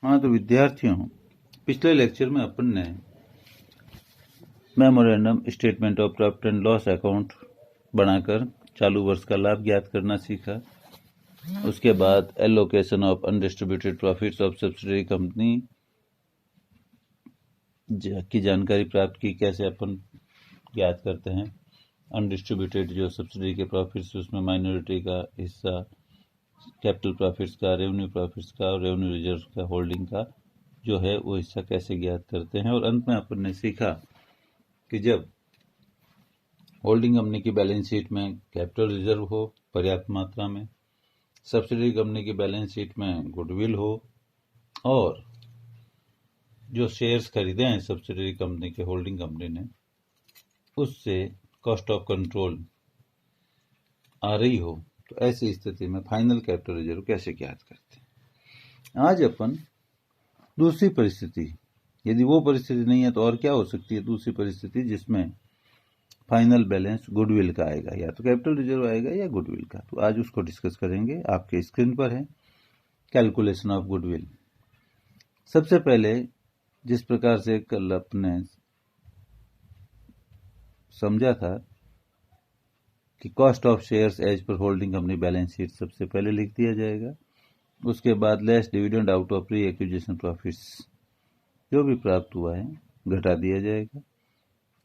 हाँ तो विद्यार्थियों, पिछले लेक्चर में अपन ने memorandum statement of profit and loss account बनाकर चालू वर्ष का लाभ ज्ञात करना सीखा। उसके बाद allocation of undistributed profits of subsidiary company की जानकारी प्राप्त की, कैसे अपन ज्ञात करते हैं अनडिस्ट्रीब्यूटेड जो सब्सिडरी के प्रॉफिट्स, उसमें माइनॉरिटी का हिस्सा, कैपिटल प्रॉफिट्स का, रेवेन्यू प्रॉफिट्स का और रेवेन्यू रिजर्व का, होल्डिंग का जो है वो हिस्सा कैसे ज्ञात करते हैं। और अंत में अपन ने सीखा कि जब होल्डिंग कंपनी की बैलेंस शीट में कैपिटल रिजर्व हो पर्याप्त मात्रा में, सब्सिडरी कंपनी की बैलेंस शीट में गुडविल हो, और जो शेयर्स खरीदे हैं सब्सिडरी कंपनी के होल्डिंग कंपनी ने, उससे कॉस्ट ऑफ कंट्रोल आ रही हो, तो ऐसी स्थिति में फाइनल कैपिटल रिजर्व कैसे ज्ञात करते हैं। आज अपन दूसरी परिस्थिति, यदि वो परिस्थिति नहीं है तो और क्या हो सकती है दूसरी परिस्थिति, जिसमें फाइनल बैलेंस गुडविल का आएगा, या तो कैपिटल रिजर्व आएगा या गुडविल का। तो आज उसको डिस्कस करेंगे। आपके स्क्रीन पर है कैलकुलेशन ऑफ गुडविल। सबसे पहले जिस प्रकार से कल अपने समझा था कि cost of shares as per holding company balance sheet सबसे पहले लिख दिया जाएगा। उसके बाद less dividend out of pre acquisition profits, जो भी प्राप्त हुआ है घटा दिया जाएगा।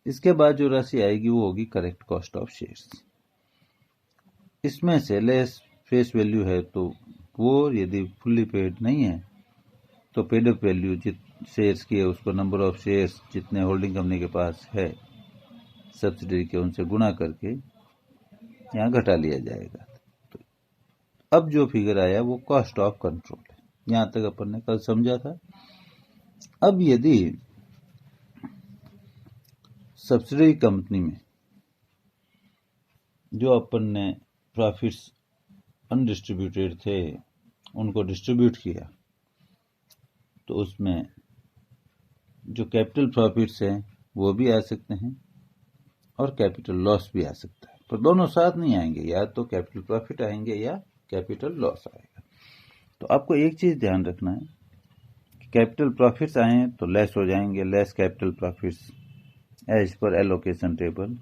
इसके बाद जो राशि आएगी वो होगी करेक्ट कॉस्ट ऑफ शेयर्स। इसमें से लेस फेस वैल्यू है तो वो, यदि फुल्ली पेड नहीं है तो पेड अप वैल्यू जित शेयर्स की है उसको नंबर ऑफ शेयर्स जितने होल्डिंग कंपनी के पास है सब्सिडरी के, उनसे गुणा करके यहाँ घटा लिया जाएगा। तो अब जो फिगर आया वो कॉस्ट ऑफ कंट्रोल है। यहाँ तक अपन ने कल समझा था। अब यदि सब्सिडरी कंपनी में जो अपन ने प्रॉफिट्स अनडिस्ट्रीब्यूटेड थे उनको डिस्ट्रीब्यूट किया, तो उसमें जो कैपिटल प्रॉफिट्स हैं वो भी आ सकते हैं और कैपिटल लॉस भी आ सकता है, पर दोनों साथ नहीं आएंगे, या तो कैपिटल प्रॉफिट आएंगे या कैपिटल लॉस आएगा। तो आपको एक चीज ध्यान रखना है कि कैपिटल प्रॉफिट्स आए तो लेस हो जाएंगे, less capital profits as per allocation table,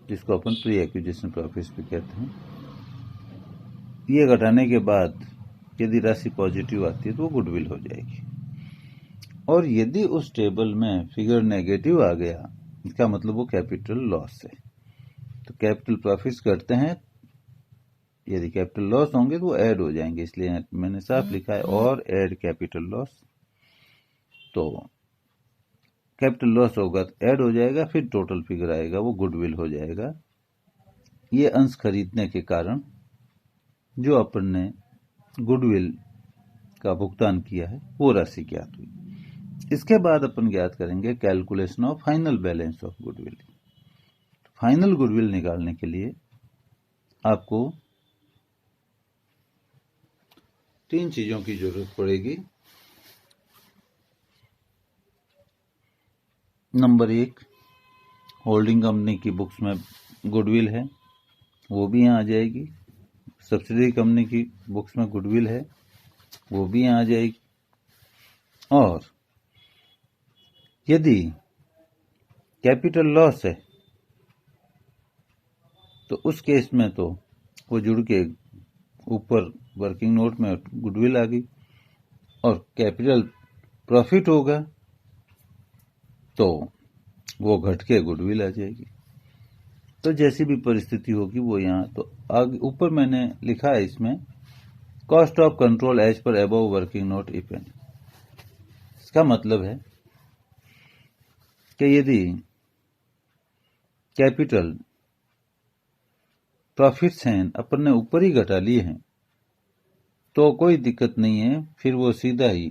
जिसको अपन प्री एक्विजिशन प्रॉफिट्स भी कहते हैं। ये घटाने के बाद यदि राशि पॉजिटिव आती है तो वो गुडविल हो जाएगी, और यदि उस टेबल में फिगर नेगेटिव आ गया, इसका मतलब वो कैपिटल लॉस है। तो कैपिटल प्रॉफिट्स घटते हैं, यदि कैपिटल लॉस होंगे तो वो ऐड हो जाएंगे, इसलिए मैंने साफ लिखा है और ऐड कैपिटल लॉस। तो कैपिटल लॉस होगा तो ऐड हो जाएगा, फिर टोटल फिगर आएगा वो गुडविल हो जाएगा। ये अंश खरीदने के कारण जो अपन ने गुडविल का भुगतान किया है वो राशि ज्ञात हुई। इसके बाद अपन ज्ञात करेंगे calculation of final balance of goodwill. Final goodwill निकालने के लिए आपको तीन चीजों की जरूरत पड़ेगी। नंबर एक, होल्डिंग कंपनी की बुक्स में गुडविल है, वो भी यहाँ आ जाएगी। सब्सिडरी कंपनी की बुक्स में गुडविल है, वो भी यहाँ आ जाएगी। और यदि कैपिटल लॉस है तो उस केस में तो वो जुड़ के ऊपर वर्किंग नोट में गुडविल आ गई, और कैपिटल प्रॉफिट होगा तो वो घट के गुडविल आ जाएगी। तो जैसी भी परिस्थिति होगी वो यहाँ, तो आगे ऊपर मैंने लिखा है इसमें cost of control as per above working note if any. इसका मतलब है कि यदि कैपिटल प्रॉफिट्स हैं अपन ने ऊपर ही घटा लिए हैं तो कोई दिक्कत नहीं है, फिर वो सीधा ही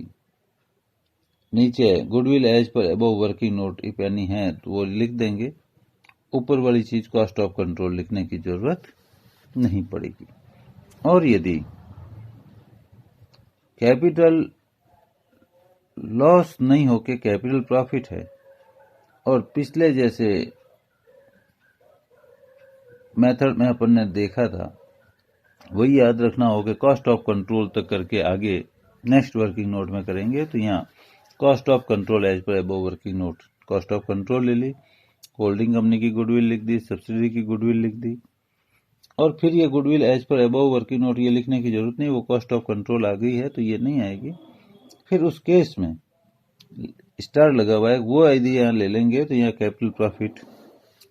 नीचे goodwill as per above working note if any है तो वो लिख देंगे। ऊपर वाली चीज कॉस्ट ऑफ कंट्रोल लिखने की जरूरत नहीं पड़ेगी। और यदि कैपिटल लॉस नहीं होके कैपिटल प्रॉफिट है और पिछले जैसे मेथड में अपन ने देखा था वही याद रखना होगा, कॉस्ट ऑफ कंट्रोल तक करके आगे नेक्स्ट वर्किंग नोट में करेंगे तो यहाँ cost of control as per above working note, cost of control ले ली, होल्डिंग कंपनी की गुडविल लिख दी, सब्सिडरी की गुडविल लिख दी, और फिर ये goodwill as per above working note ये लिखने की जरूरत नहीं, वो कॉस्ट ऑफ कंट्रोल आ गई है तो ये नहीं आएगी। फिर उस केस में स्टार लगा हुआ है वो यदि यहाँ ले लेंगे तो यहाँ कैपिटल प्रॉफिट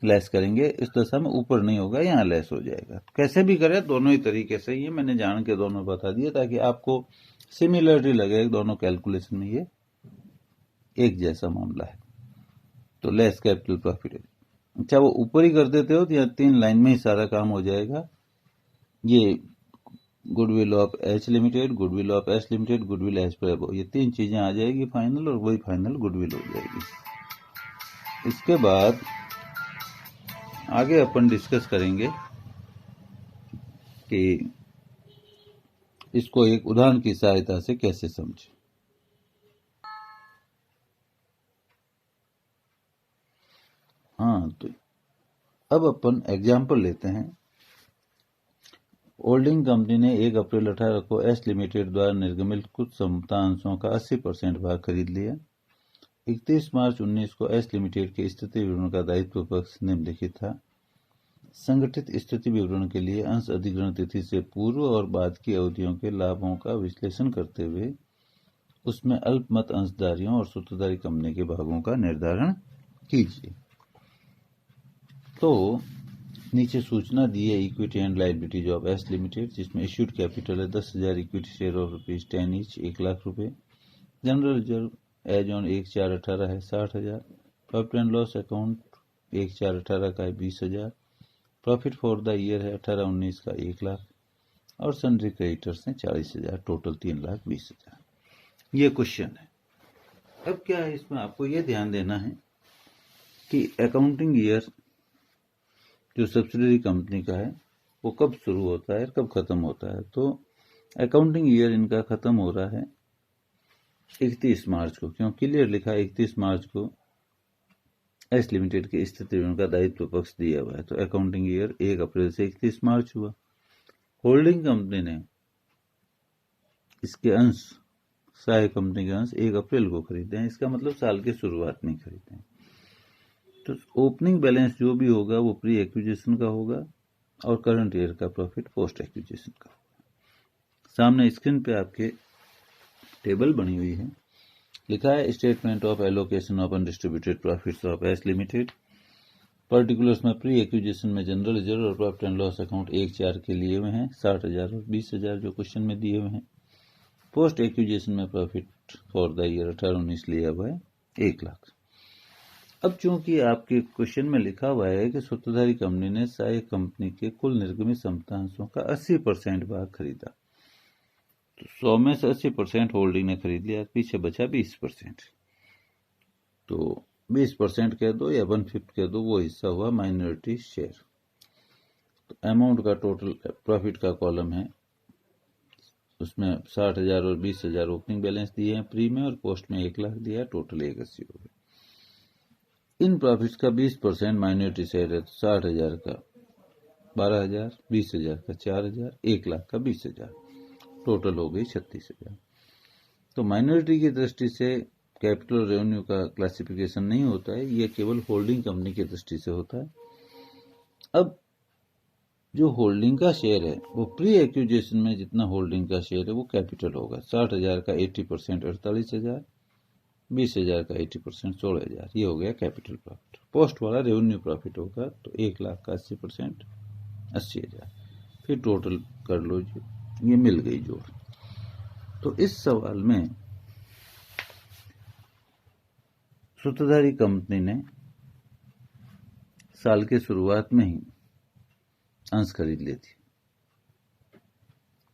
लेस करेंगे, इस दशा में ऊपर नहीं होगा, यहाँ लेस हो जाएगा। कैसे भी करें दोनों ही तरीके से, ये मैंने जान के दोनों बता दिए ताकि आपको सिमिलरिटी लगे दोनों कैलकुलेशन में, ये एक जैसा मामला है। तो लेस कैपिटल प्रॉफिट, अच्छा वो ऊपर ही कर देते हो तो यहाँ 3 लाइन में ही सारा काम हो जाएगा। ये goodwill of H limited, goodwill of S limited, goodwill H पर अबव, ये 3 चीजें आ जाएगी फाइनल, और वही फाइनल गुडविल हो जाएगी। इसके बाद आगे अपन डिस्कस करेंगे कि इसको एक उदाहरण की सहायता से कैसे समझें। हाँ, तो अब अपन एग्जाम्पल लेते हैं। होल्डिंग कंपनी ने 1 अप्रैल 18 को एस लिमिटेड द्वारा निर्गमित कुछ समता अंशों का 80% भाग खरीद लिया। 31 मार्च 19 को एस लिमिटेड के स्थिति विवरण का दायित्व पक्ष निम्नलिखित था। संगठित स्थिति विवरण के लिए अंश अधिग्रहण तिथि से पूर्व और बाद की अवधियों के लाभों का विश्लेषण करते हुए उसमें अल्पमत अंशधारियों और सूत्रधारी कंपनी के भागों का निर्धारण कीजिए। तो नीचे सूचना दी है equity and liabilities of S limited, जिसमें इश्यूड कैपिटल है 10,000 equity share of ₹10 each, 1 lakh रुपए। जनरल रिजर्व एज ऑन 1/4/18 है 60,000। प्रॉफिट एंड लॉस अकाउंट 1/4/18 का है 20,000। प्रॉफिट फॉर द ईयर है 18-19 का 1 लाख, और सन्ड्री क्रेडिटर्स हैं 40,000, टोटल 3,20,000। ये क्वेश्चन है। अब क्या है इसमें आपको ये ध्यान देना है कि अकाउंटिंग ईयर जो सब्सिडरी कंपनी का है वो कब शुरू होता है, कब खत्म होता है। तो अकाउंटिंग ईयर इनका खत्म हो रहा है 31 मार्च को, क्यों क्लियर लिखा है 31 मार्च को एस लिमिटेड के स्थिति विवरण का दायित्व पक्ष दिया हुआ है। तो अकाउंटिंग ईयर 1 अप्रैल से 31 मार्च हुआ। होल्डिंग कंपनी ने इसके अंश, सहायक कंपनी के अंश 1 अप्रैल को खरीदे हैं, इसका मतलब साल की शुरुआत में खरीदे हैं। तो ओपनिंग बैलेंस जो भी होगा वो प्री एक्विजिशन का होगा और करंट ईयर का प्रॉफिट पोस्ट एक्विजिशन का होगा। सामने स्क्रीन पे आपके टेबल बनी हुई है, लिखा है statement of allocation of undistributed profits of S limited. Particulars में प्री एक्विजिशन में जनरल रिजर्व और प्रॉफिट एंड लॉस अकाउंट 1/4 के लिए हुए हैं 60,000 और 20,000 जो क्वेश्चन में दिए हुए हैं। पोस्ट एक्विजिशन में प्रॉफिट फॉर द ईयर 18-19 लिया हुआ है 1 लाख। अब चूंकि आपके क्वेश्चन में लिखा हुआ है कि सूत्रधारी कंपनी ने सहायक कंपनी के कुल निर्गमित समतांशों का 80% भाग खरीदा, तो 100 में से 80% होल्डिंग ने खरीद लिया, पीछे बचा 20%। तो 20% कह दो या 1/5 कह दो, वो हिस्सा हुआ माइनॉरिटी शेयर। तो अमाउंट का टोटल प्रॉफिट का कॉलम है, उसमें 60,000 और 20,000 ओपनिंग बैलेंस दिए हैं प्री में, और पोस्ट में 1 लाख दिया, टोटल 180 हो गए। इन प्रॉफिट्स का 20% माइनॉरिटी शेयर है, तो 60,000 का 12,000, 20,000 का 4,000, 1 लाख का 20,000, टोटल हो गई 36,000। तो माइनॉरिटी की दृष्टि से कैपिटल रेवेन्यू का क्लासिफिकेशन नहीं होता है, ये केवल होल्डिंग कंपनी की दृष्टि से होता है। अब जो होल्डिंग का शेयर है वो प्री एक्विजिशन में जितना होल्डिंग का शेयर है वो कैपिटल होगा। 60,000 का 80% 48,000, 20,000 का 80% 16,000, ये हो गया कैपिटल प्रॉफिट। पोस्ट वाला रेवेन्यू प्रॉफिट होगा, तो 1 लाख का 80% 80,000, फिर टोटल कर लो जी, ये मिल गई जोड़। तो इस सवाल में सूत्रधारी कंपनी ने साल के शुरुआत में ही अंश खरीद लिए थे।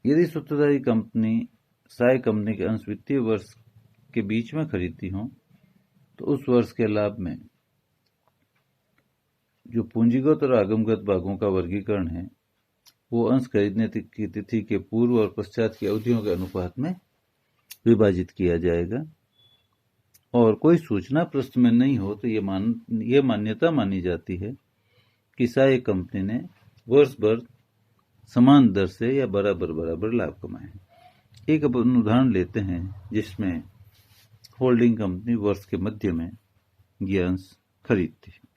यदि सूत्रधारी कंपनी सहायक कंपनी के अंश वित्तीय वर्ष के बीच में खरीदती हो तो उस वर्ष के लाभ में जो पूंजीगत और आगमगत भागों का वर्गीकरण है वो अंश खरीदने की तिथि के पूर्व और पश्चात की अवधियों के अनुपात में विभाजित किया जाएगा। और कोई सूचना प्रश्न में नहीं हो तो ये मान्यता मानी जाती है कि सहायक कंपनी ने वर्ष भर समान दर से या बराबर लाभ कमाए हैं। एक अपन उदाहरण लेते हैं जिसमें होल्डिंग कंपनी वर्ष के मध्य में ये अंश खरीदती है।